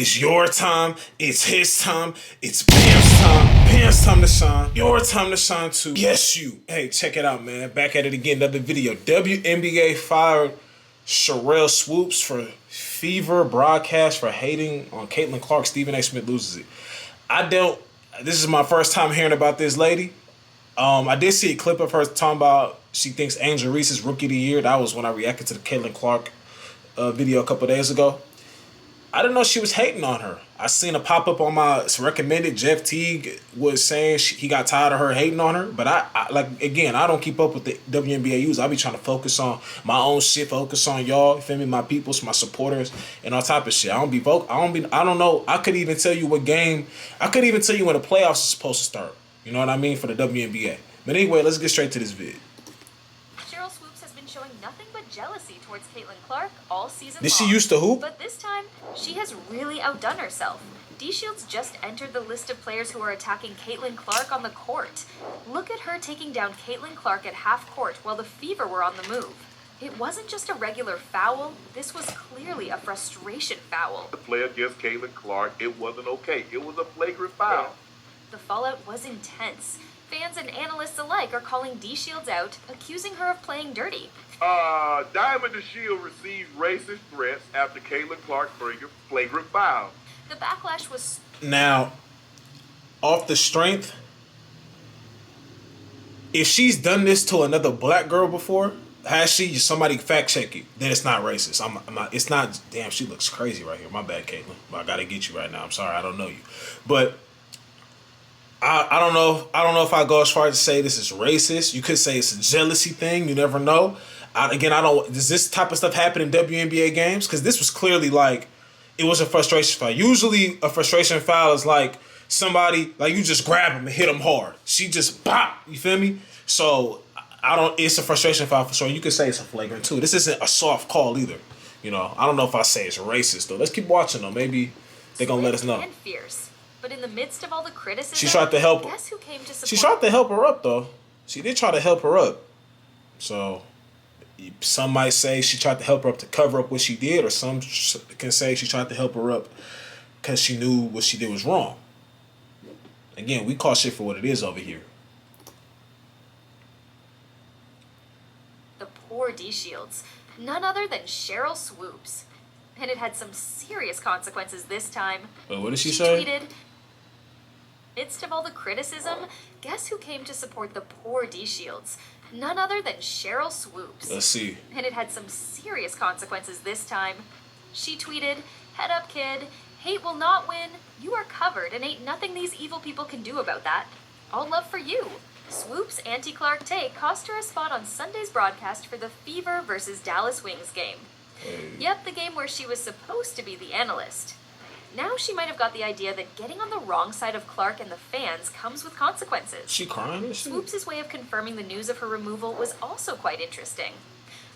It's your time, it's his time, it's Bam's time. Bam's time to shine. Your time to shine too. Yes, you. Hey, check it out, man. Back at it again, another video. WNBA fired Sheryl Swoopes for fever broadcast for hating on Caitlin Clark. Stephen A. Smith loses it. This is my first time hearing about this lady. I did see a clip of her talking about she thinks Angel Reese is Rookie of the Year. That was when I reacted to the Caitlin Clark video a couple days ago. I didn't know she was hating on her. I seen a pop up on my recommended. Jeff Teague was saying he got tired of her hating on her. But I don't keep up with the WNBA news. I be trying to focus on my own shit, focus on y'all, you feel me, my peoples, my supporters, and all type of shit. I don't know. I could even tell you what game. I could even tell you when the playoffs is supposed to start. You know what I mean, for the WNBA. But anyway, let's get straight to this vid. Sheryl Swoopes has been showing nothing but jealousy towards Caitlin Clark all season long. Did she used to hoop? But this time, she has really outdone herself. D-Shields just entered the list of players who are attacking Caitlin Clark on the court. Look at her taking down Caitlin Clark at half court while the Fever were on the move. It wasn't just a regular foul, this was clearly a frustration foul. The play against Caitlin Clark, it wasn't okay. It was a flagrant foul. The fallout was intense. Fans and analysts alike are calling D-Shields out, accusing her of playing dirty. Diamond DeShield received racist threats after Caitlin Clark flagrant foul. The backlash was... Now, off the strength, if she's done this to another black girl before, has she? Somebody fact check it. Then it's not racist. It's not. Damn, she looks crazy right here. My bad, Caitlin. I gotta get you right now. I'm sorry, I don't know you, but I don't know. I don't know if I go as far as to say this is racist. You could say it's a jealousy thing. You never know. I don't. Does this type of stuff happen in WNBA games? Because this was clearly like it was a frustration foul. Usually, a frustration foul is like somebody like you just grab them and hit them hard. She just bop. You feel me? So I don't. It's a frustration foul for sure. You could say it's a flagrant too. This isn't a soft call either. You know. I don't know if I say it's racist though. Let's keep watching though. Maybe they're gonna let us know. And fierce. But in the midst of all the criticism, she tried to help. Guess who came to support? She tried to help her up though. She did try to help her up. So some might say she tried to help her up to cover up what she did, or some can say she tried to help her up because she knew what she did was wrong. Again, we call shit for what it is over here. The poor D-Shields, none other than Sheryl Swoopes. And it had some serious consequences this time. Wait, what did she say? Tweeted, midst of all the criticism, guess who came to support the poor D-Shields? None other than Sheryl Swoopes. Let's see. And it had some serious consequences this time. She tweeted, "Head up, kid. Hate will not win. You are covered, and ain't nothing these evil people can do about that. All love for you." Swoopes' anti-Clark take cost her a spot on Sunday's broadcast for the Fever versus Dallas Wings game. Hey. Yep, the game where she was supposed to be the analyst. Now she might have got the idea that getting on the wrong side of Clark and the fans comes with consequences. She crying and shit? Swoopes' way of confirming the news of her removal was also quite interesting.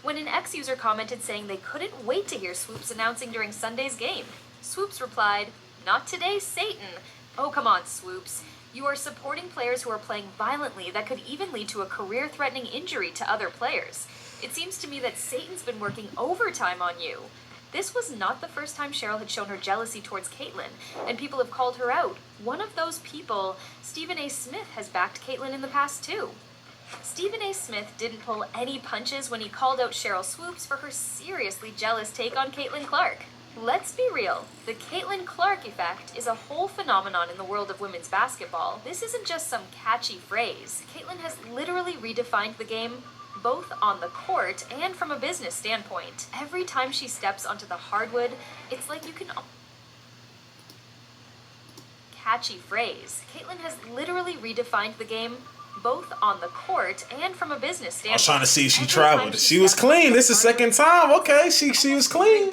When an ex-user commented saying they couldn't wait to hear Swoopes announcing during Sunday's game, Swoopes replied, "Not today, Satan." Oh, come on, Swoopes. You are supporting players who are playing violently that could even lead to a career-threatening injury to other players. It seems to me that Satan's been working overtime on you. This was not the first time Sheryl had shown her jealousy towards Caitlin, and people have called her out. One of those people, Stephen A. Smith, has backed Caitlin in the past too. Stephen A. Smith didn't pull any punches when he called out Sheryl Swoopes for her seriously jealous take on Caitlin Clark. Let's be real, the Caitlin Clark effect is a whole phenomenon in the world of women's basketball. This isn't just some catchy phrase. Caitlin has literally redefined the game, both on the court and from a business standpoint. Every time she steps onto the hardwood, it's like you can... Catchy phrase. Caitlin has literally redefined the game, both on the court and from a business standpoint. I was trying to see if she traveled. She was clean. This is the second time. Okay, she was clean.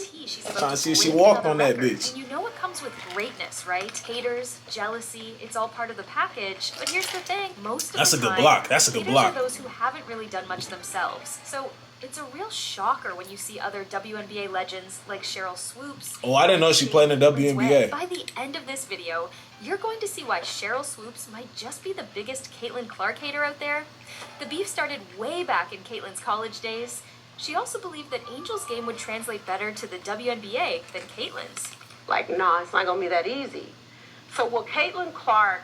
I'm trying to see if she walked on that bitch. And you know it comes with greatness, right? Haters, jealousy, it's all part of the package. But here's the thing, most of That's the a time, good block. That's a good haters block. are those who haven't really done much themselves. So it's a real shocker when you see other WNBA legends like Sheryl Swoopes. Oh, I didn't know she played in the WNBA. By the end of this video, you're going to see why Sheryl Swoopes might just be the biggest Caitlin Clark hater out there. The beef started way back in Caitlin's college days. She also believed that Angel's game would translate better to the WNBA than Caitlin's. Like, nah, it's not going to be that easy. So will Caitlin Clark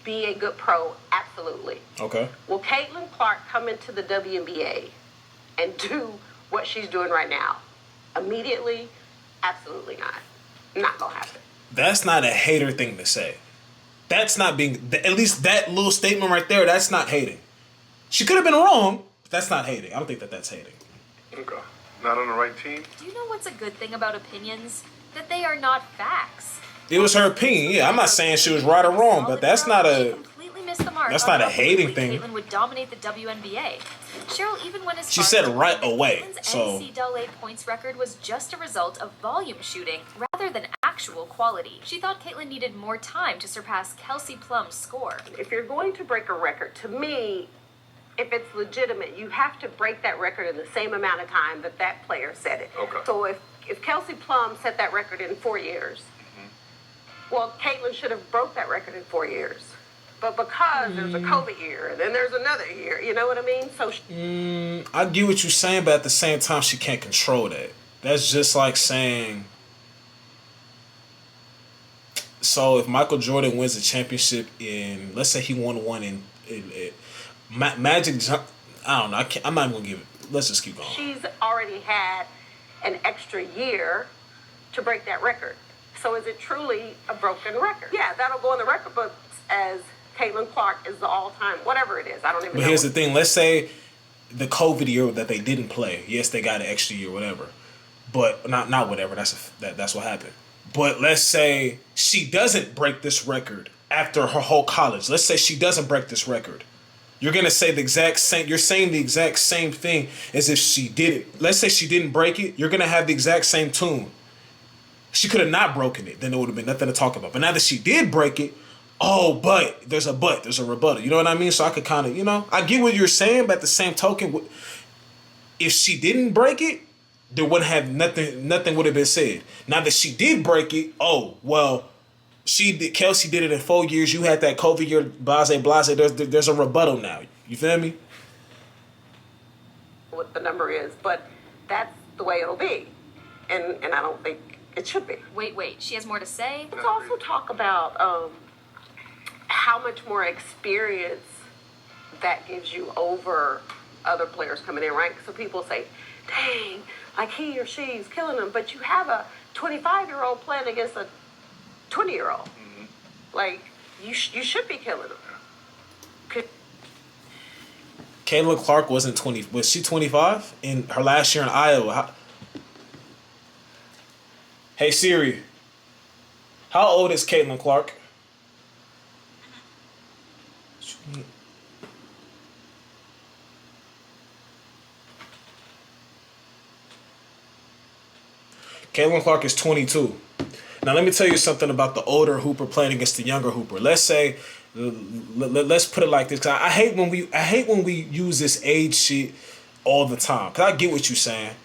be a good pro? Absolutely. Okay. Will Caitlin Clark come into the WNBA and do what she's doing right now? Immediately? Absolutely not. Not going to happen. That's not a hater thing to say. That's not being, at least that little statement right there, that's not hating. She could have been wrong, but that's not hating. I don't think that that's hating. Okay. Not on the right team? Do you know what's a good thing about opinions? That they are not facts. It was her opinion. Yeah, I'm not saying she was right or wrong, but that's not She a, completely missed the mark that's on not a how hating quickly thing. Caitlin would dominate the WNBA. Sheryl even went as She far said as it right saying that away, Caitlin's so- NCAA points record was just a result of volume shooting rather than actual quality. She thought Caitlin needed more time to surpass Kelsey Plum's score. If you're going to break a record, to me, if it's legitimate, you have to break that record in the same amount of time that that player set it. Okay. So if Kelsey Plum set that record in 4 years, well, Caitlin should have broke that record in 4 years. But because there's a COVID year, and then there's another year, you know what I mean? So I get what you're saying, but at the same time, she can't control that. That's just like saying, so if Michael Jordan wins a championship in, let's say he won one in Magic, I don't know, I'm not even going to give it, let's just keep going. she's already had an extra year to break that record. So is it truly a broken record? Yeah, that'll go in the record books as Caitlin Clark is the all-time, whatever it is. I don't even know. But here's the thing. Let's say the COVID year that they didn't play. Yes, they got an extra year, whatever. But not whatever. That's what happened. But let's say she doesn't break this record after her whole college. Let's say she doesn't break this record. You're gonna say the exact same. You're saying the exact same thing as if she did it. Let's say she didn't break it. You're gonna have the exact same tune. She could have not broken it. Then there would have been nothing to talk about. But now that she did break it, there's a rebuttal. You know what I mean? So I could kind of, I get what you're saying, but at the same token, if she didn't break it, there wouldn't have nothing would have been said. Now that she did break it, Kelsey did it in 4 years. You had that COVID year, blase. There's a rebuttal now. You feel me? what the number is, but that's the way it'll be. And I don't think it should be. Wait, she has more to say? Let's also talk about how much more experience that gives you over other players coming in, right? So people say, dang, like he or she's killing them, but you have a 25-year-old playing against a 20-year-old. Like, you should be killing them. Caitlin Clark wasn't 20. Was she 25 in her last year in Iowa? Hey Siri, how old is Caitlin Clark? Caitlin Clark is 22. Now let me tell you something about the older hooper playing against the younger hooper. Let's say, let's put it like this. Cause I hate when we use this age shit all the time. Cause I get what you're saying,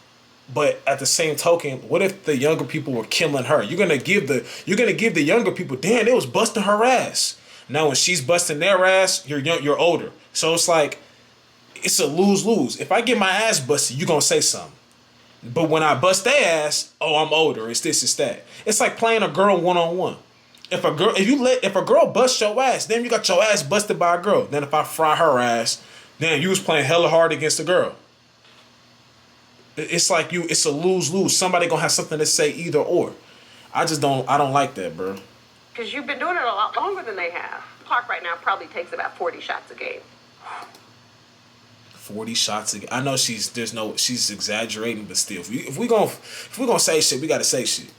but at the same token, what if the younger people were killing her? You're gonna give the younger people, damn, they was busting her ass. Now when she's busting their ass, you're older. So it's like, it's a lose-lose. If I get my ass busted, you gonna say something. But when I bust their ass, I'm older. It's this, it's that. It's like playing a girl one-on-one. If a girl busts your ass, then you got your ass busted by a girl. Then if I fry her ass, then you was playing hella hard against a girl. It's like it's a lose-lose. Somebody gonna have something to say either or. I don't like that, bro. Because you've been doing it a lot longer than they have. Clark right now probably takes about 40 shots a game. 40 shots again. I know she's exaggerating, but still, if we gonna say shit, we gotta say shit.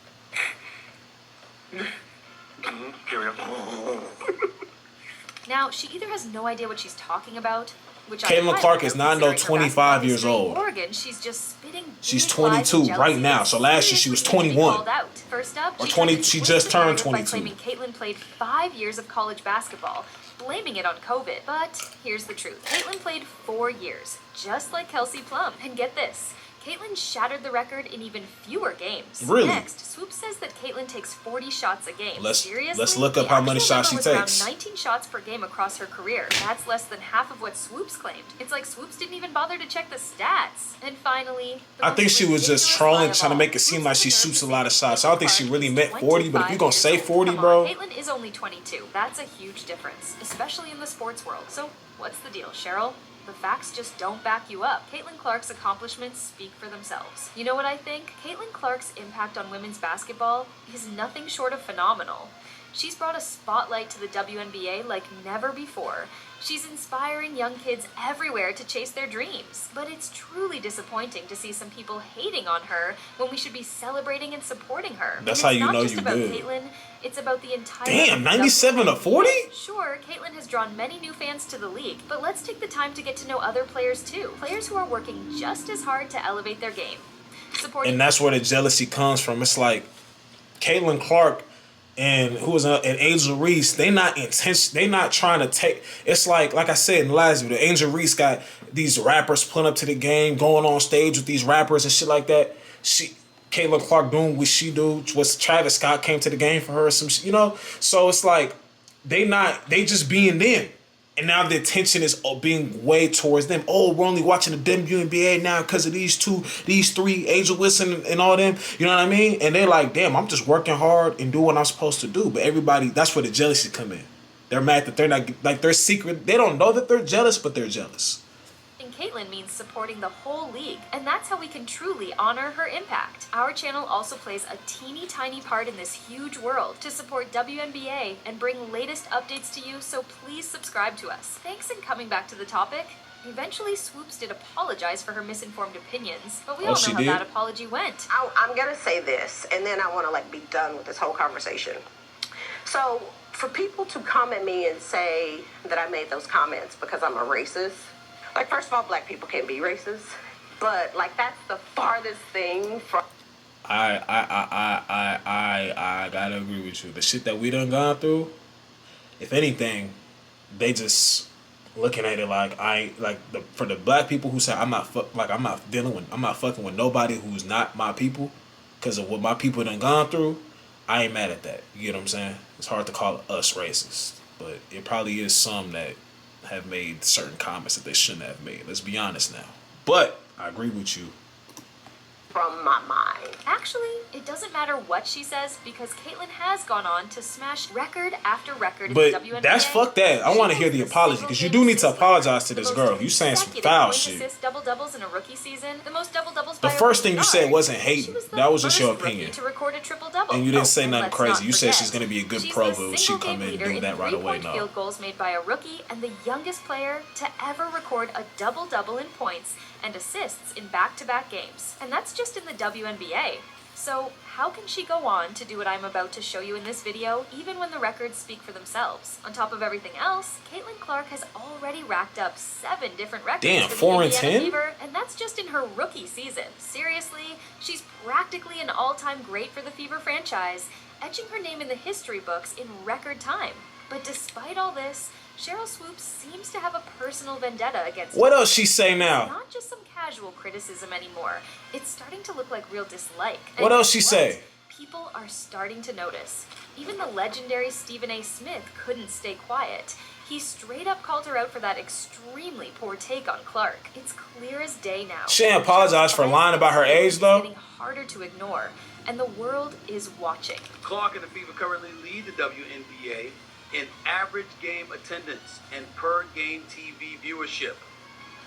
Carry on. Now, she either has no idea what she's talking about, which Caitlin I Clark is not no considering her 25 basketball years history in old. Oregon, she's just spitting. She's big lies 22 and right jealousy now. that So last year she was seriously needs to be 21. called out. First up, Or she 20 tried to she twist just the turned narrative by 22. claiming Caitlin played 5 years of college basketball, blaming it on COVID. But here's the truth: Caitlin played 4 years, just like Kelsey Plum. And get this. Caitlyn shattered the record in even fewer games. Really? Next, Swoopes says that Caitlyn takes 40 shots a game. Let's Seriously? look up how many shots she The actual number takes. was around 19 shots per game across her career. That's less than half of what Swoopes claimed. It's like Swoopes didn't even bother to check the stats. And finally, I think she was just trolling, trying to make it seem like she shoots a lot of shots. I don't think she really meant 40, but if you're gonna say 40, bro. Caitlyn is only 22. That's a huge difference, especially in the sports world. So what's the deal, Sheryl? The facts just don't back you up. Caitlin Clark's accomplishments speak for themselves. You know what I think? Caitlin Clark's impact on women's basketball is nothing short of phenomenal. She's brought a spotlight to the WNBA like never before. She's inspiring young kids everywhere to chase their dreams. But it's truly disappointing to see some people hating on her when we should be celebrating and supporting her. That's and how you know you It's not good. just about Caitlin, it's about the entire... Damn, 97 to 40? Sure, Caitlyn has drawn many new fans to the league, but let's take the time to get to know other players too. Players who are working just as hard to elevate their game. And that's where the jealousy comes from. It's like Caitlin Clark and who was and Angel Reese, they not trying to take. It's like I said in the last video, Angel Reese got these rappers pulling up to the game, going on stage with these rappers and shit like that. Caitlin Clark doing what she do. Was Travis Scott came to the game for her, some shit, you know. So it's like they just being them. And now the attention is being way towards them. Oh, we're only watching the WNBA now because of these three, Angel Wilson and all them. You know what I mean? And they're like, damn, I'm just working hard and doing what I'm supposed to do. But everybody, that's where the jealousy come in. They're mad that they're not, like, they're secret. They don't know that they're jealous, but they're jealous. Caitlyn means supporting the whole league, and that's how we can truly honor her impact. Our channel also plays a teeny tiny part in this huge world to support WNBA and bring latest updates to you, so please subscribe to us. Thanks, and coming back to the topic, eventually Swoopes did apologize for her misinformed opinions, but we all know how that apology went. I'm gonna say this, and then I want to be done with this whole conversation. So for people to come at me and say that I made those comments because I'm a racist, first of all, black people can't be racist, but that's the farthest thing from. I gotta agree with you. The shit that we done gone through, if anything, they just looking at it for the black people who say I'm not fucking with nobody who's not my people because of what my people done gone through. I ain't mad at that. You get what I'm saying? It's hard to call us racist, but it probably is some that have made certain comments that they shouldn't have made. Let's be honest now. But I agree with you. From my mind. Actually, it doesn't matter what she says because Caitlyn has gone on to smash record after record in the WNBA. But that's fuck that. I want to hear the apology because you do need to apologize to this girl. You saying some foul shit. Double-doubles in a rookie season. The most double-doubles The first thing you said wasn't hating. That was just your opinion. To record a triple-double. And you didn't say nothing crazy. You said she's going to be a good pro, but she come in and do that right away. No. Field goals made by a rookie and the youngest player to ever record a double-double in points and assists in back-to-back games. And that's just in the WNBA. So how can she go on to do what I'm about to show you in this video, even when the records speak for themselves? On top of everything else, Caitlin Clark has already racked up 7 different records. Damn, for 4 the and Indiana 10? Fever, and that's just in her rookie season. Seriously, she's practically an all-time great for the Fever franchise, etching her name in the history books in record time. But despite all this, Sheryl Swoopes seems to have a personal vendetta against What else she say now? It's not just some casual criticism anymore. It's starting to look like real dislike. What else she say? People are starting to notice. Even the legendary Stephen A. Smith couldn't stay quiet. He straight up called her out for that extremely poor take on Clark. It's clear as day now. She ain't apologized for lying about her age, though. It's getting harder to ignore, and the world is watching. Clark and the Fever currently lead the WNBA in average game attendance and per game TV viewership.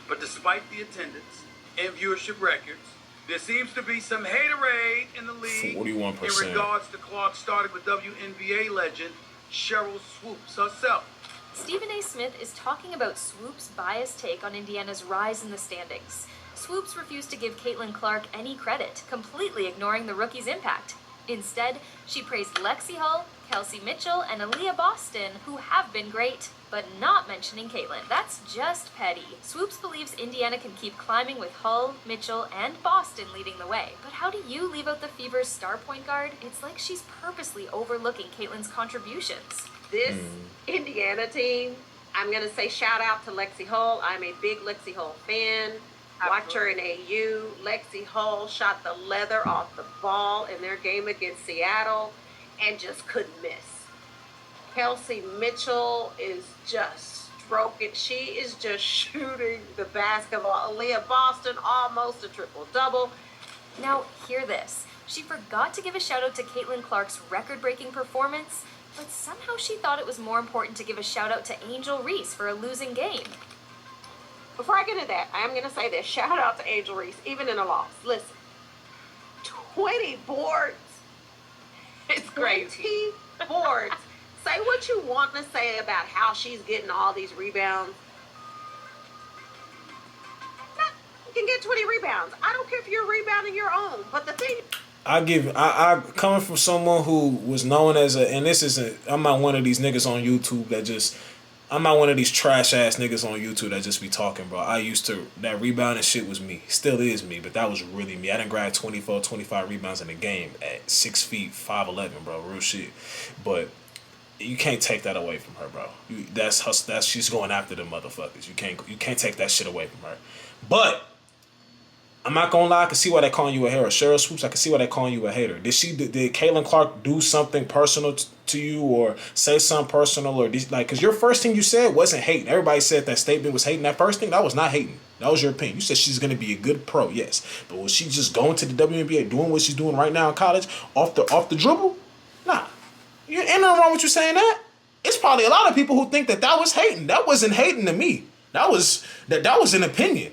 But despite the attendance and viewership records, there seems to be some haterade in the league 41%. in regards to Clark starting with WNBA legend Sheryl Swoopes herself. Stephen A. Smith is talking about Swoopes' biased take on Indiana's rise in the standings. Swoopes refused to give Caitlin Clark any credit, completely ignoring the rookie's impact. Instead, she praised Lexi Hull, Kelsey Mitchell, and Aaliyah Boston, who have been great, but not mentioning Caitlin. That's just petty. Swoopes believes Indiana can keep climbing with Hull, Mitchell, and Boston leading the way. But how do you leave out the Fever's star point guard? It's like she's purposely overlooking Caitlin's contributions. This Indiana team, I'm going to say shout out to Lexi Hull. I'm a big Lexi Hull fan. Watch her in AU. Lexi Hull shot the leather off the ball in their game against Seattle and just couldn't miss. Kelsey Mitchell is just stroking. She is just shooting the basketball. Aaliyah Boston, almost a triple-double. Now, hear this. She forgot to give a shout out to Caitlin Clark's record-breaking performance, but somehow she thought it was more important to give a shout out to Angel Reese for a losing game. Before I get into that, I am going to say this. Shout out to Angel Reese, even in a loss. Listen, 20 boards. It's crazy. 20 boards. Say what you want to say about how she's getting all these rebounds. You can get 20 rebounds. I don't care if you're rebounding your own. But the thing... I coming from someone who was known as and this isn't, I'm not one of these niggas on YouTube that just, I'm not one of these trash ass niggas on YouTube that just be talking, bro. I used to, that rebounding shit was me. Still is me, but that was really me. I didn't grab 24, 25 rebounds in a game at 6 feet, 5'11", bro. Real shit. But you can't take that away from her, bro. She's going after the motherfuckers. You can't take that shit away from her. But I'm not gonna lie, I can see why they calling you a hater. Sheryl Swoopes, I can see why they calling you a hater. Did Caitlin Clark do something personal to you, or say something personal, or because your first thing you said wasn't hating. Everybody said that statement was hating. That first thing, that was not hating. That was your opinion. You said she's gonna be a good pro, yes, but was she just going to the WNBA, doing what she's doing right now in college, off the dribble? Nah, ain't nothing wrong with you saying that. It's probably a lot of people who think that was hating. That wasn't hating to me. That was an opinion.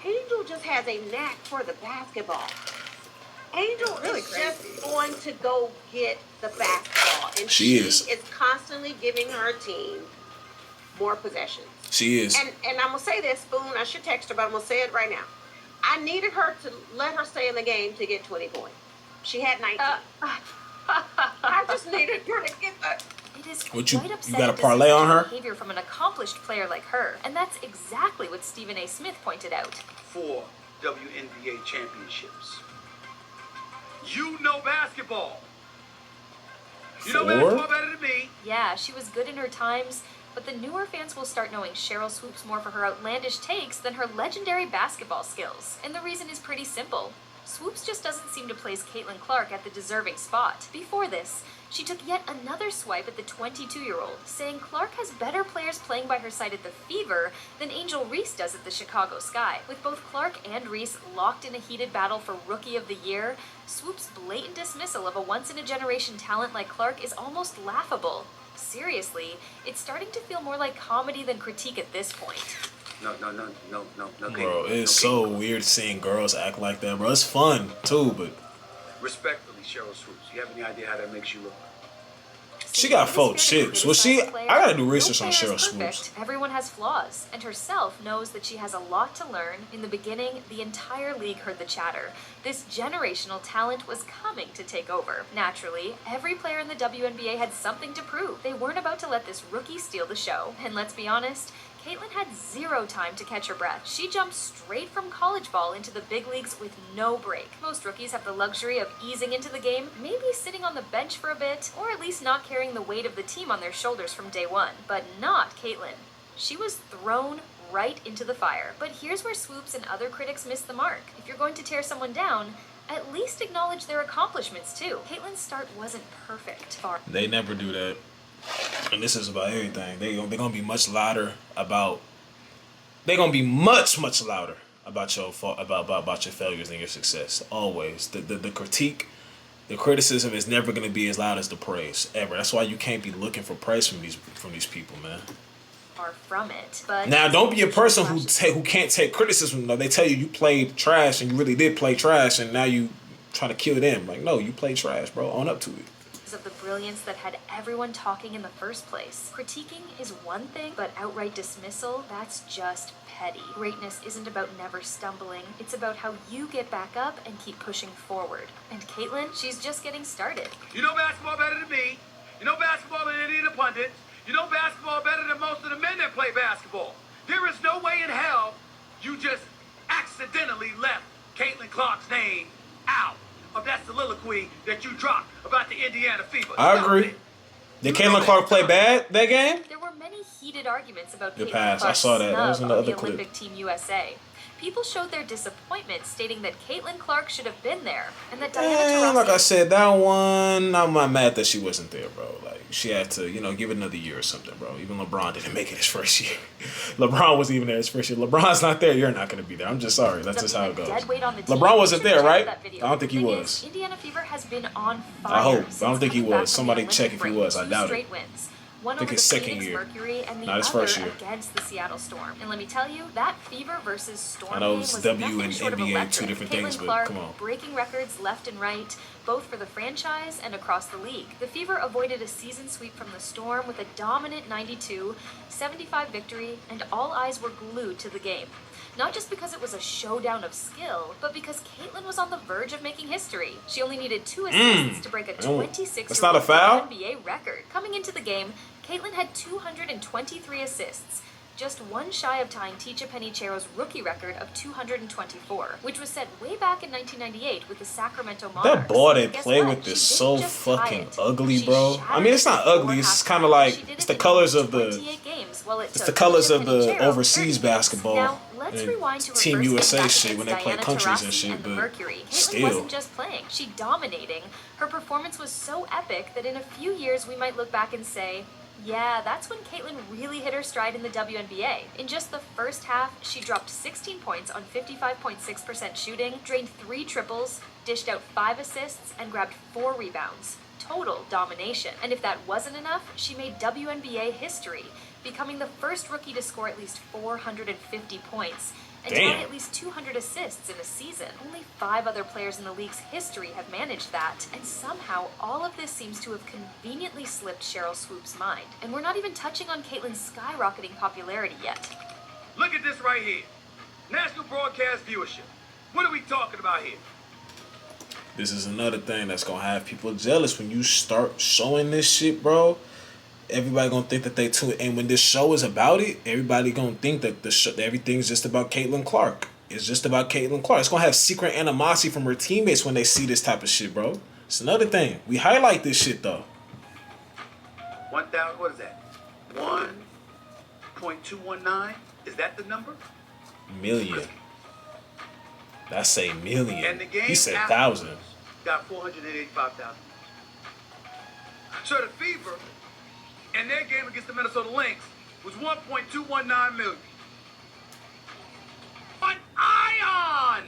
Angel just has a knack for the basketball. Angel Really is crazy. just going to go get the basketball. And She is constantly giving her team more possessions. She is. And I'm going to say this, Spoon, I should text her, but I'm going to say it right now. I needed her to let her stay in the game to get 20 points. She had 19. I just needed her to get that. It is What, you quite upsetting got a to parlay see on her? behavior from an accomplished player like her, and that's exactly what Stephen A. Smith pointed out. 4 WNBA championships. You know basketball. You know 4? basketball better than me. Yeah, she was good in her times, but the newer fans will start knowing Sheryl Swoopes more for her outlandish takes than her legendary basketball skills. And the reason is pretty simple. Swoopes just doesn't seem to place Caitlin Clark at the deserving spot. Before this, she took yet another swipe at the 22-year-old, saying Clark has better players playing by her side at the Fever than Angel Reese does at the Chicago Sky. With both Clark and Reese locked in a heated battle for Rookie of the Year, Swoopes' blatant dismissal of a once-in-a-generation talent like Clark is almost laughable. Seriously, it's starting to feel more like comedy than critique at this point. No. Bro, it's so weird seeing girls act like that, bro. It's fun, too, but... Respectfully, Sheryl Swoopes, you have any idea how that makes you look? She got 4 chips. Well, I gotta do research on Sheryl Swoopes. Everyone has flaws, and herself knows that she has a lot to learn. In the beginning, the entire league heard the chatter. This generational talent was coming to take over. Naturally, every player in the WNBA had something to prove. They weren't about to let this rookie steal the show. And let's be honest, Caitlin had 0 time to catch her breath. She jumped straight from college ball into the big leagues with no break. Most rookies have the luxury of easing into the game, maybe sitting on the bench for a bit, or at least not carrying the weight of the team on their shoulders from day one. But not Caitlin. She was thrown right into the fire. But here's where Swoopes and other critics missed the mark. If you're going to tear someone down, at least acknowledge their accomplishments too. Caitlin's start wasn't perfect. They never do that. And this is about everything. They're gonna be much louder about. They're gonna be much louder about your about your failures and your success. Always, the critique, the criticism is never gonna be as loud as the praise ever. That's why you can't be looking for praise from these people, man. Far from it, but now don't be a person who can't take criticism. No, they tell you played trash and you really did play trash, and now you try to kill them. Like, no, you played trash, bro. Own up to it. Of the brilliance that had everyone talking in the first place. Critiquing is one thing, but outright dismissal, that's just petty. Greatness isn't about never stumbling. It's about how you get back up and keep pushing forward. And Caitlin, she's just getting started. You know basketball better than me. You know basketball than any of the pundits. You know basketball better than most of the men that play basketball. There is no way in hell you just accidentally left Caitlin Clark's name out of that soliloquy that you dropped about the Indiana Fever. I agree. Did Caitlin Clark play bad that game? There were many heated arguments about Good Caitlin pass. I Clark's saw that. That was in snub the on other the clip. Olympic Team USA. People showed their disappointment, stating that Caitlin Clark should have been there, and that Diana And Taurasi... like I said, that one, I'm not mad that she wasn't there, bro. Like, she had to, you know, give it another year or something, bro. Even LeBron didn't make it his first year. LeBron wasn't even there his first year. LeBron's not there, you're not going to be there. I'm just sorry. That's just how it goes. LeBron wasn't there, right? I don't think he was. Indiana Fever has been on fire. I hope. I don't think he was. Somebody check if he was. I doubt it. One I think over his the second Phoenix year, Mercury and the not his other first year. against the Seattle Storm. And let me tell you, that Fever versus Storm I know game it's was W nothing and short of NBA, electric. two different Caitlin things, but Clark come on. breaking records left and right, both for the franchise and across the league. The Fever avoided a season sweep from the Storm with a dominant 92-75 victory, and all eyes were glued to the game. Not just because it was a showdown of skill, but because Caitlin was on the verge of making history. She only needed 2 assists to break a 26-year That's not a foul? NBA record. Coming into the game, Caitlin had 223 assists, just one shy of tying Ticha Penicheiro's rookie record of 224, which was set way back in 1998 with the Sacramento Monarchs. That ball they Guess play what? with is She so didn't just tie fucking it. ugly, She bro. I shattered mean, it's not it ugly. before It's halftime. kind of like She did it's it the in colors of 28 games, while it it's took the colors Ticha of the Penicheiro overseas 30 games. basketball Now, let's and rewind to Team reverse USA back shit against when they play Diana countries and Taurasi shit, and the but Mercury. Caitlin still. wasn't just playing; she dominating. Her performance was so epic that in a few years we might look back and say, yeah, that's when Caitlin really hit her stride in the WNBA. In just the first half, she dropped 16 points on 55.6% shooting, drained 3 triples, dished out 5 assists, and grabbed 4 rebounds. Total domination. And if that wasn't enough, she made WNBA history, becoming the first rookie to score at least 450 points and Damn. tie at least 200 assists in a season. Only 5 other players in the league's history have managed that, and somehow all of this seems to have conveniently slipped Sheryl Swoopes' mind. And we're not even touching on Caitlin's skyrocketing popularity yet. Look at this right here. National broadcast viewership. What are we talking about here? This is another thing that's gonna have people jealous when you start showing this shit, bro. Everybody gonna think that they too, and when this show is about it, everybody gonna think that the show, everything's just about Caitlin Clark. It's just about Caitlin Clark. It's gonna have secret animosity from her teammates when they see this type of shit, bro. It's another thing. We highlight this shit though. 1,000, what is that? 1.219? Is that the number? Million. That's a million. And the game He said afterwards 1,000. got 485,000. So the Fever in their game against the Minnesota Lynx was 1.219 million. An ion!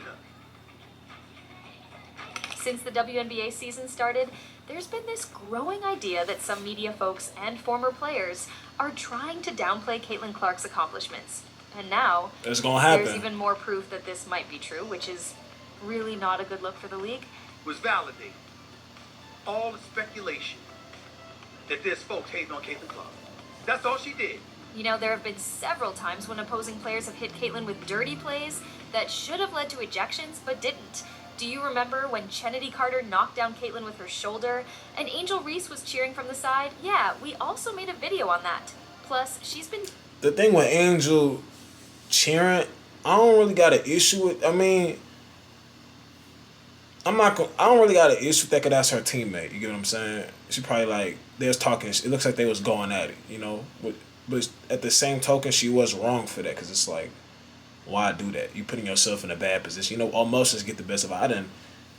Since the WNBA season started, there's been this growing idea that some media folks and former players are trying to downplay Caitlin Clark's accomplishments. And now, It's gonna happen. there's even more proof that this might be true, which is really not a good look for the league. Was validated. All the speculation that there's folks hating on Caitlin Clark. That's all she did. You know, there have been several times when opposing players have hit Caitlin with dirty plays that should have led to ejections but didn't. Do you remember when Kennedy Carter knocked down Caitlin with her shoulder and Angel Reese was cheering from the side? Yeah, we also made a video on that. Plus, she's been... The thing with Angel cheering, I don't really got an issue with. I mean, I don't really got an issue with that, 'cause that's her teammate. You get what I'm saying? She probably like they was talking. It looks like they was going at it, you know. But at the same token, she was wrong for that, 'cause it's like, why do that? You putting yourself in a bad position. You know, emotions get the best of it. I didn't,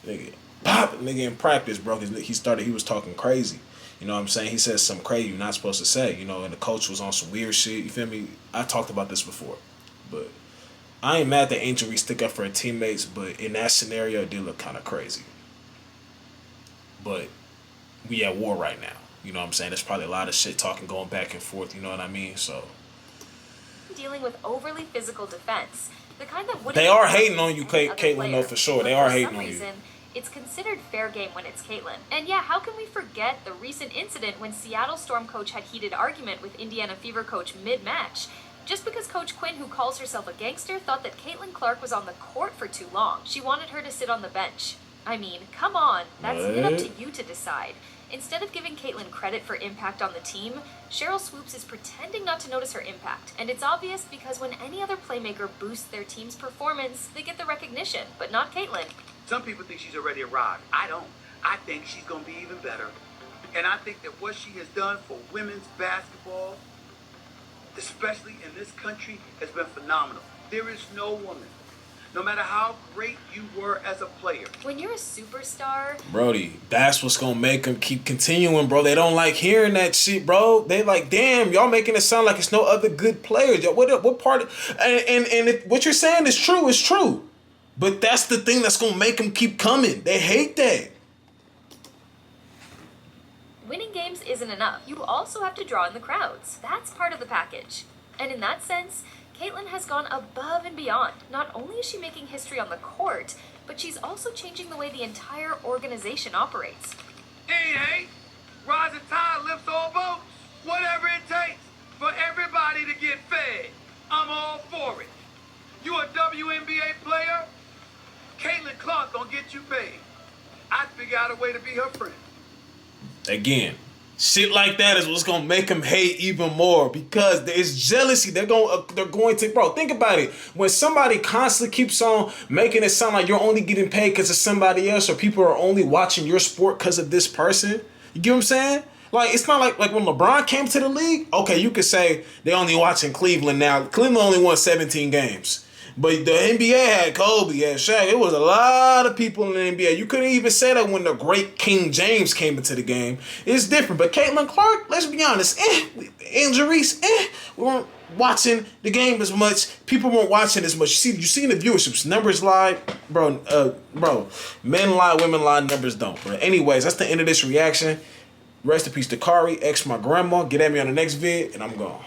nigga in practice, bro. 'Cause he was talking crazy. You know what I'm saying? He said something crazy you're not supposed to say. You know, and the coach was on some weird shit. You feel me? I talked about this before, but I ain't mad that Angel Reese stick up for her teammates, but in that scenario, it did look kind of crazy. But we at war right now. You know what I'm saying? There's probably a lot of shit talking going back and forth. You know what I mean? So dealing with overly physical defense. The kind that wouldn't... they are hating on you, any other Caitlin, player. though, for sure. But They are for hating some on you. reason, it's considered fair game when it's Caitlin. And yeah, how can we forget the recent incident when Seattle Storm coach had heated argument with Indiana Fever coach mid-match? Just because Coach Quinn, who calls herself a gangster, thought that Caitlin Clark was on the court for too long. She wanted her to sit on the bench. I mean, come on, that's it up to you to decide. Instead of giving Caitlin credit for impact on the team, Sheryl Swoopes is pretending not to notice her impact. And it's obvious because when any other playmaker boosts their team's performance, they get the recognition, but not Caitlin. Some people think she's already arrived. I don't. I think she's going to be even better. And I think that what she has done for women's basketball especially in this country, has been phenomenal. There is no woman, no matter how great you were as a player. When you're a superstar, Brody, that's what's gonna make them keep continuing, bro. They don't like hearing that shit, bro. They like, damn, y'all making it sound like it's no other good players. What part of, what you're saying is true, it's true. But that's the thing that's gonna make them keep coming. They hate that. winning games isn't enough. You also have to draw in the crowds. That's part of the package. And in that sense, Caitlyn has gone above and beyond. Not only is she making history on the court, but she's also changing the way the entire organization operates. Hey, rising tide lifts all boats. Whatever it takes for everybody to get fed, I'm all for it. You a WNBA player? Caitlyn Clark gonna get you paid. I'd figure out a way to be her friend. Again, shit like that is what's gonna make them hate even more because it's jealousy. They're going to, bro. Think about it. When somebody constantly keeps on making it sound like you're only getting paid because of somebody else, or people are only watching your sport because of this person. You get what I'm saying? Like, it's not like when LeBron came to the league. Okay, you could say they only watching Cleveland now. Cleveland only won 17 games. But the NBA had Kobe, had Shaq. It was a lot of people in the NBA. You couldn't even say that when the great King James came into the game. It's different. But Caitlyn Clark, let's be honest, injuries, we weren't watching the game as much. People weren't watching as much. You see the viewerships. Numbers lie, bro. Men lie, women lie, numbers don't. Bro. Anyways, that's the end of this reaction. Rest in peace to Kari, ex my grandma. Get at me on the next vid, and I'm gone.